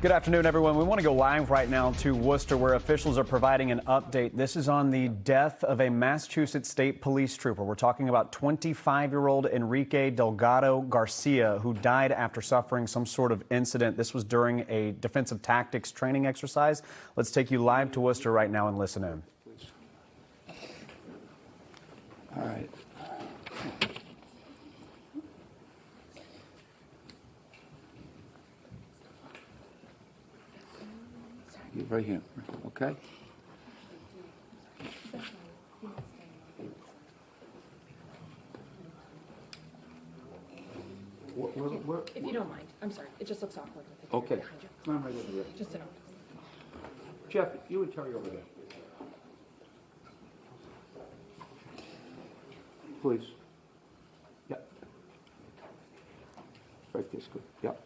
Good afternoon, everyone. We want to go live right now to Worcester, where officials are providing an update. This is on the death of a Massachusetts State Police trooper. We're talking about 25-year-old Enrique Delgado-Garcia, who died after suffering some sort of incident. This was during a defensive tactics training exercise. Let's take you live to Worcester right now and listen in. All right. You're right here, okay? If you don't mind, I'm sorry. It just looks awkward with the Okay. camera behind you. Come on right over there. Just a note. Jeff, you and Terry over there. Please. Yep. Right there's good. Yep.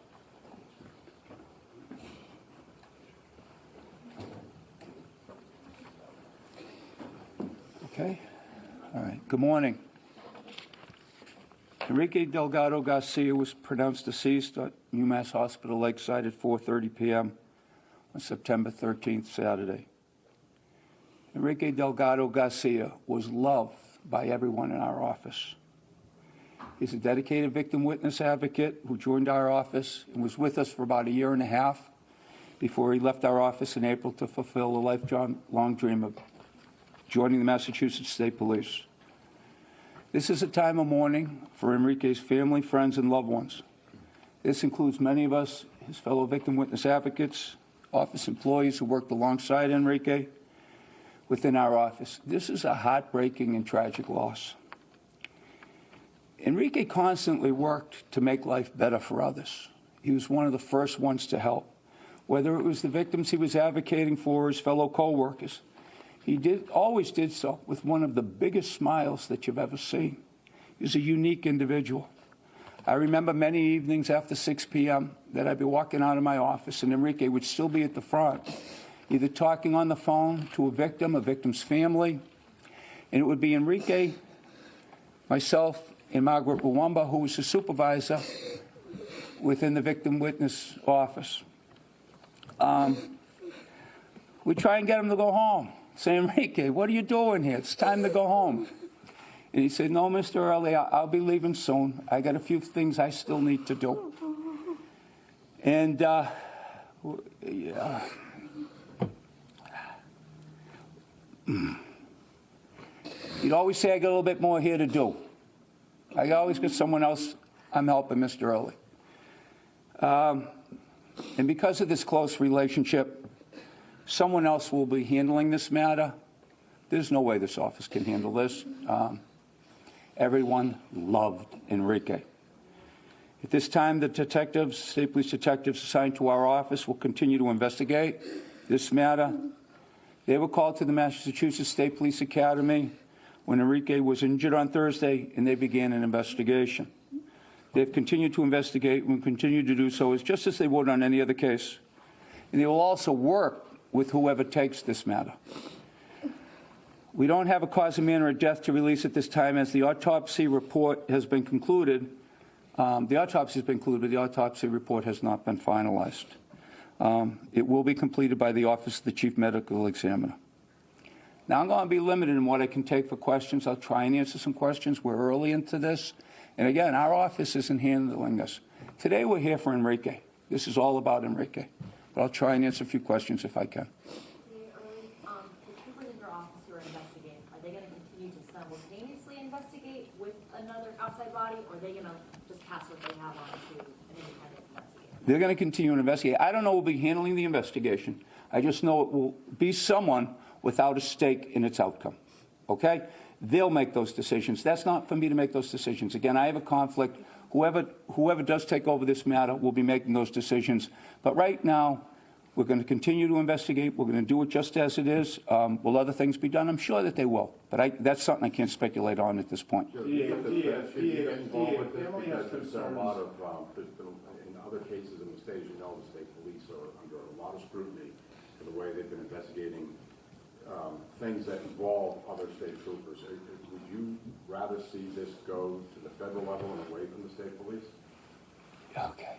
Okay. All right. Good morning. Enrique Delgado-Garcia was pronounced deceased at UMass Hospital Lakeside at 4:30 p.m. on September 13th, Saturday. Enrique Delgado-Garcia was loved by everyone in our office. He's a dedicated victim witness advocate who joined our office and was with us for about a year and a half before he left our office in April to fulfill a lifelong dream of joining the Massachusetts State Police. This is a time of mourning for Enrique's family, friends, and loved ones. This includes many of us, his fellow victim witness advocates, office employees who worked alongside Enrique within our office. This is a heartbreaking and tragic loss. Enrique constantly worked to make life better for others. He was one of the first ones to help, whether it was the victims he was advocating for or his fellow co-workers. He always did so with one of the biggest smiles that you've ever seen. He was a unique individual. I remember many evenings after 6 p.m. that I'd be walking out of my office and Enrique would still be at the front, either talking on the phone to a victim's family, and it would be Enrique, myself, and Margaret Wamba, who was the supervisor within the victim witness office. We'd try and get him to go home. Say, Enrique, what are you doing here? It's time to go home. And he said, no, Mr. Early, I'll be leaving soon. I got a few things I still need to do. And he'd always say, I got a little bit more here to do. I always got someone else I'm helping, Mr. Early. And because of this close relationship, someone else will be handling this matter. There's no way this office can handle this. Everyone loved Enrique. At this time, the detectives, state police detectives assigned to our office will continue to investigate this matter. They were called to the Massachusetts State Police Academy when Enrique was injured on Thursday, and they began an investigation. They've continued to investigate and will continue to do so just as they would on any other case. And they will also work with whoever takes this matter. We don't have a cause and manner of death to release at this time, as the autopsy report has been concluded. The autopsy has been concluded, but the autopsy report has not been finalized. It will be completed by the Office of the Chief Medical Examiner. Now, I'm going to be limited in what I can take for questions. I'll try and answer some questions. We're early into this. And again, our office isn't handling this. Today, we're here for Enrique. This is all about Enrique. But I'll try and answer a few questions if I can. The troopers in your office who are investigating, are they going to continue to simultaneously investigate with another outside body, or are they going to just pass what they have on to an independent investigator? They're going to continue to investigate. I don't know who will be handling the investigation. I just know it will be someone without a stake in its outcome. Okay? They'll make those decisions. That's not for me to make those decisions. Again, I have a conflict. Whoever does take over this matter will be making those decisions. But right now, we're going to continue to investigate. We're going to do it just as it is. Will other things be done? I'm sure that they will. But that's something I can't speculate on at this point. Family has concerns. A lot of, in other cases in the state, as you know, the state police are under a lot of scrutiny for the way they've been investigating things that involve other state troopers. Would you rather see this go to the federal level and away from the state police? Okay.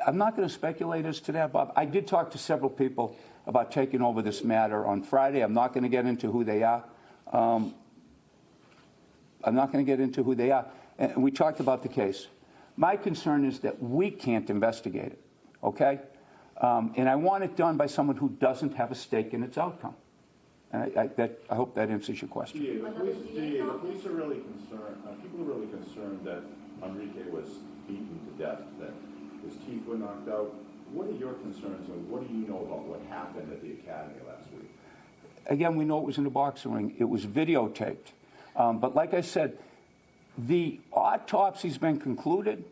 I'm not going to speculate as to that, Bob. I did talk to several people about taking over this matter on Friday. I'm not going to get into who they are. I'm not going to get into who they are. And we talked about the case. My concern is that we can't investigate it, okay? And I want it done by someone who doesn't have a stake in its outcome. And I hope that answers your question. The police are really concerned, people are really concerned that Enrique was beaten to death, that his teeth were knocked out. What are your concerns, and what do you know about what happened at the academy last week? Again, we know it was in the boxing ring. It was videotaped. But like I said, the autopsy's been concluded,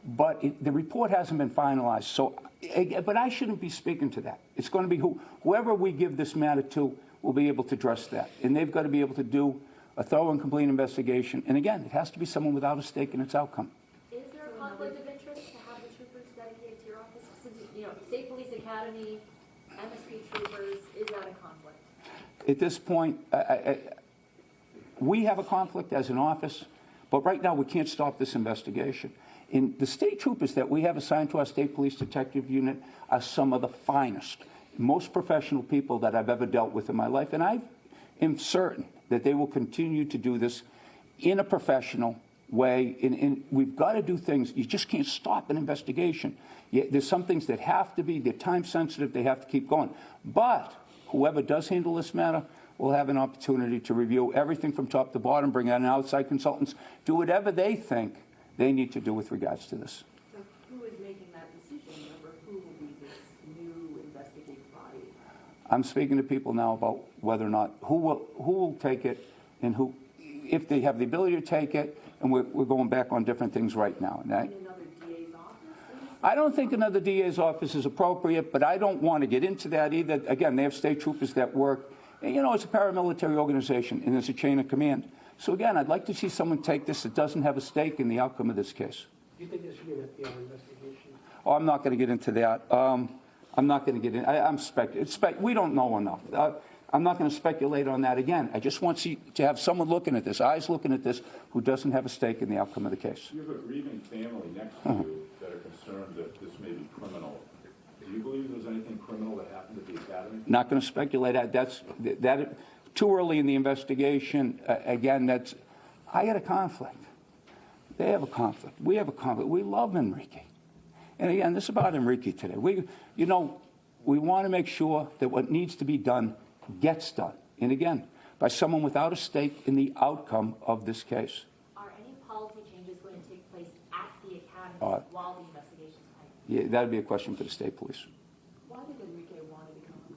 but the report hasn't been finalized. So, but I shouldn't be speaking to that. It's going to be whoever we give this matter to will be able to address that. And they've got to be able to do a thorough and complete investigation. And again, it has to be someone without a stake in its outcome. Is there a conflict of interest to have the troopers dedicated to your office? Since, you know, State Police Academy, MSP Troopers, is that a conflict? At this point, we have a conflict as an office, but right now we can't stop this investigation. And the state troopers that we have assigned to our state police detective unit are some of the finest, most professional people that I've ever dealt with in my life. And I am certain that they will continue to do this in a professional way. And we've got to do things. You just can't stop an investigation. There's some things that have to be, they're time sensitive, they have to keep going. But whoever does handle this matter will have an opportunity to review everything from top to bottom, bring in outside consultants, do whatever they think they need to do with regards to this. So who is making that decision over who will be this new investigative body? I'm speaking to people now about whether or not, who will take it and who, if they have the ability to take it, and we're going back on different things right now. In another DA's office? I don't think another DA's office is appropriate, but I don't want to get into that either. Again, they have state troopers that work. And, you know, it's a paramilitary organization, and there's a chain of command. So, again, I'd like to see someone take this that doesn't have a stake in the outcome of this case. Do you think there should be an FBI investigation? Oh, I'm not going to get into that. I'm not going to get in. We don't know enough. I'm not going to speculate on that again. I just want to have someone looking at this, eyes looking at this, who doesn't have a stake in the outcome of the case. You have a grieving family next to you that are concerned that this may be criminal. Do you believe there's anything criminal that happened at the academy? Not going to speculate. That's too early in the investigation. Again, I got a conflict. They have a conflict. We have a conflict. We love Enrique. And again, this is about Enrique today. We want to make sure that what needs to be done gets done. And again, by someone without a stake in the outcome of this case. Are any policy changes going to take place at the academy while the investigation is pending? Yeah, that would be a question for the state police. Why did Enrique want to become a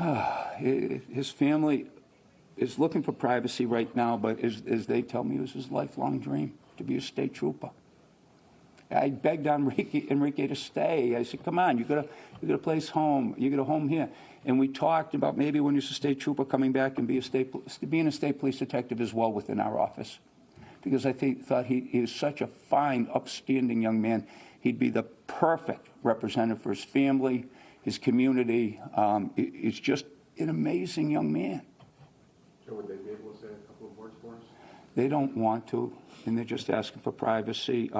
police officer? His family is looking for privacy right now, but as they tell me, it was his lifelong dream to be a state trooper. I begged Enrique to stay. I said, come on, you got a place home. You got a home here. And we talked about maybe when he's a state trooper coming back and being a state police detective as well within our office. Because I thought he is such a fine, upstanding young man. He'd be the perfect representative for his family, his community. He's just an amazing young man. So would they be able to say a couple of words for us? They don't want to, and they're just asking for privacy.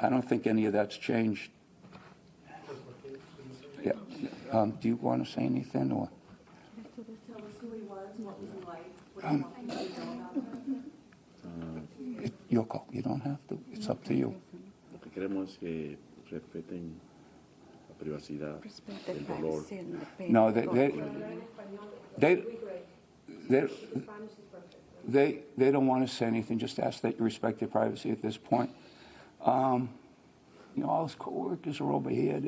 I don't think any of that's changed. Yeah. Do you want to say anything? Or? Tell us who he was, what was he like, what do you want people to know about him? Your call. You don't have to. It's up to you. Lo que queremos es que respeten la privacidad, el dolor. No, they don't want to say anything. Just ask that you respect their privacy at this point. All his coworkers are over here.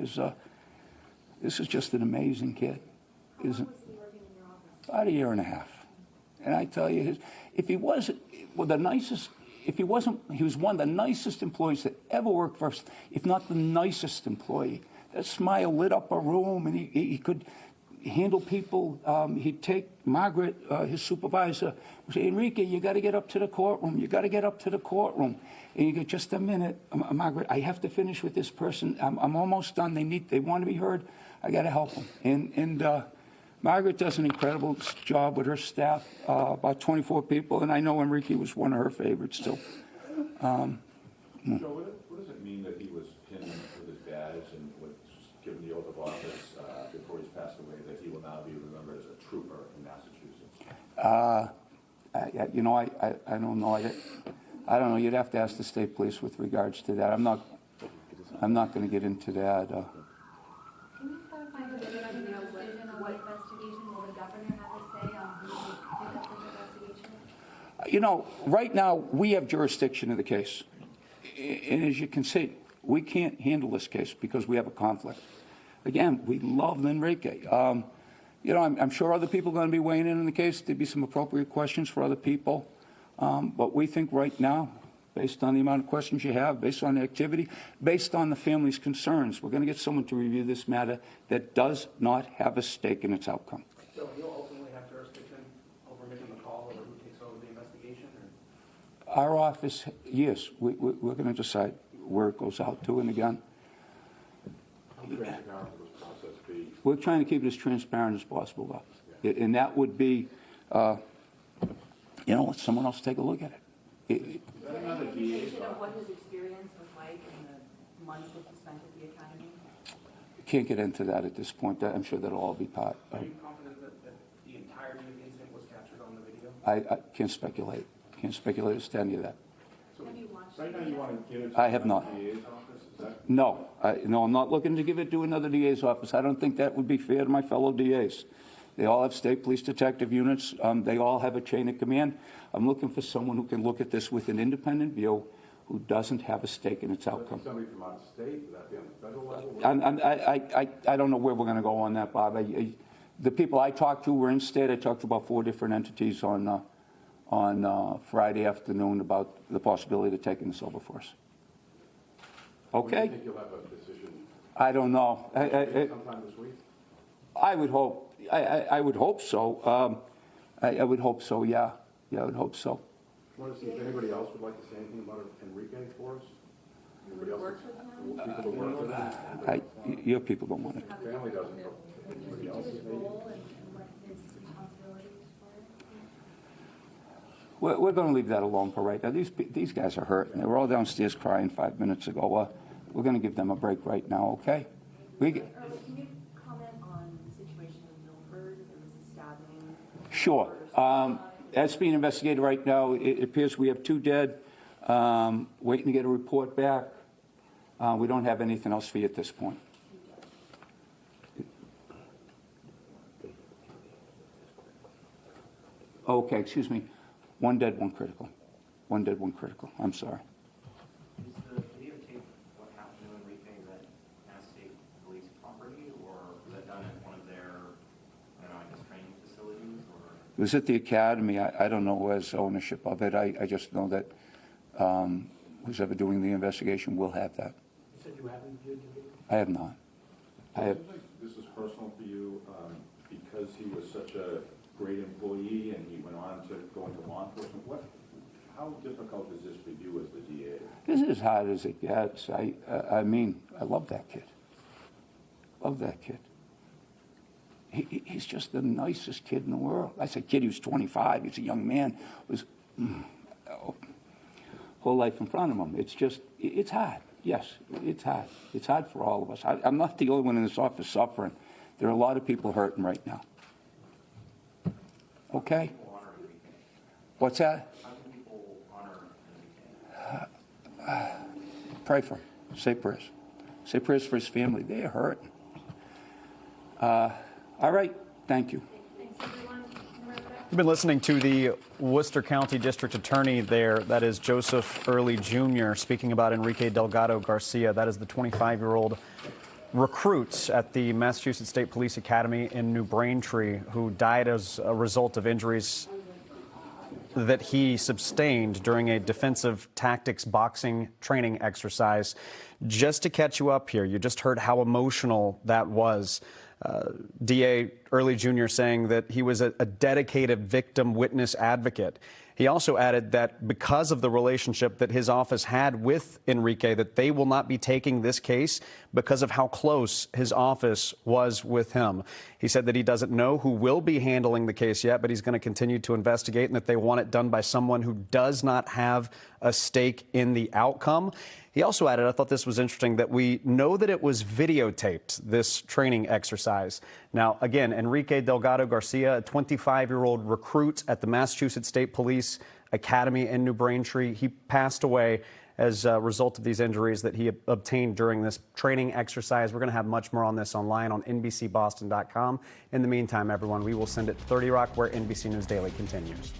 This is just an amazing kid. How long was he working in your office? About a year and a half. And I tell you, he was one of the nicest employees that ever worked for us, if not the nicest employee. That smile lit up a room, and he could handle people. He'd take Margaret, his supervisor, would say, Enrique, you got to get up to the courtroom. You got to get up to the courtroom. And you go, just a minute, Margaret, I have to finish with this person. I'm almost done. They want to be heard. I got to help them. And Margaret does an incredible job with her staff, about 24 people, and I know Enrique was one of her favorites too. Joe, what does it mean that he was pinned with his badge and was given the oath of office before he's passed away, that he will now be remembered as a trooper in Massachusetts? I don't know. I don't know. You'd have to ask the state police with regards to that. I'm not going to get into that. Can you clarify the decision on what investigation? Will the governor have a say on who will pick up this investigation? Right now, we have jurisdiction of the case. And as you can see, we can't handle this case because we have a conflict. Again, we love Enrique. I'm sure other people are going to be weighing in on the case. There'd be some appropriate questions for other people. But we think right now, based on the amount of questions you have, based on the activity, based on the family's concerns, we're going to get someone to review this matter that does not have a stake in its outcome. So you'll ultimately have jurisdiction over making the call or who takes over the investigation? Or? Our office, yes, we're going to decide where it goes out to. And again, How transparent will this process be? we're trying to keep it as transparent as possible, though. And that would be, let someone else take a look at it. Any indication of what his experience was like in the months that he spent at the academy? Can't get into that at this point. I'm sure that'll all be part Are of. you confident that the entirety of the incident was captured on the video? I can't speculate. Can't speculate as to any of that. Have you watched Right now, you want to give it I to have the not. DA's office? Is that No, I'm not looking to give it to another DA's office. I don't think that would be fair to my fellow DAs. They all have state police detective units. They all have a chain of command. I'm looking for someone who can look at this with an independent view, who doesn't have a stake in its outcome. somebody from out of state? Would that be on the federal level? I don't know where we're going to go on that, Bob. The people I talked to were in state. I talked to about 4 different entities on Friday afternoon about the possibility of taking this over for us. When do Okay? you think you'll have a decision I don't know. sometime this week? I would hope. I would hope so. I would hope so. Yeah. I would hope so. Want to see if anybody else would like to say anything about Enrique for us? Anybody else? People to work with him? Your people don't want it. Family doesn't, but anybody else His maybe? role and what his responsibilities were? We're going to leave that alone for right now. These guys are hurt. They were all downstairs crying 5 minutes ago. We're going to give them a break right now. Okay? Can you comment on the situation in Milford? There was a stabbing. Sure. That's being investigated right now. It appears we have 2 dead. Waiting to get a report back. We don't have anything else for you at this point. Okay, excuse me. 1 dead, 1 critical. 1 dead, 1 critical. I'm sorry. Is the videotape what happened to Enrique, is that Mass State Police property, or was that done at one of their, training facilities, or? It was at the academy. I don't know who has ownership of it. I just know that who's ever doing the investigation will have that. You said you haven't viewed the video? I have not. I have. Do you think this is personal for you because he was such a great employee and he went on to go into law enforcement? How difficult is this for you as the DA? This is as hard as it gets. I mean, I love that kid. Love that kid. He's just the nicest kid in the world. I said kid, he was 25. He's a young man. Was whole life in front of him. It's hard. Yes, it's hard. It's hard for all of us. I'm not the only one in this office suffering. There are a lot of people hurting right now. Okay? What's that? How can people honor Enrique? Pray for him. Say prayers. Say prayers for his family. They are hurting. All right. Thank you. You've been listening to the Worcester County District Attorney there. That is Joseph Early Jr. speaking about Enrique Delgado-Garcia. That is the 25-year-old recruit at the Massachusetts State Police Academy in New Braintree who died as a result of injuries that he sustained during a defensive tactics boxing training exercise. Just to catch you up here, you just heard how emotional that was. DA Early Jr. saying that he was a dedicated victim witness advocate. He also added that because of the relationship that his office had with Enrique, that they will not be taking this case because of how close his office was with him. He said that he doesn't know who will be handling the case yet, but he's going to continue to investigate, and that they want it done by someone who does not have a stake in the outcome. He also added, I thought this was interesting, that we know that it was videotaped, this training exercise. Now, again, Enrique Delgado-Garcia, a 25-year-old recruit at the Massachusetts State Police Academy in New Braintree, he passed away as a result of these injuries that he obtained during this training exercise. We're going to have much more on this online on NBCBoston.com. In the meantime, everyone, we will send it to 30 Rock, where NBC News Daily continues.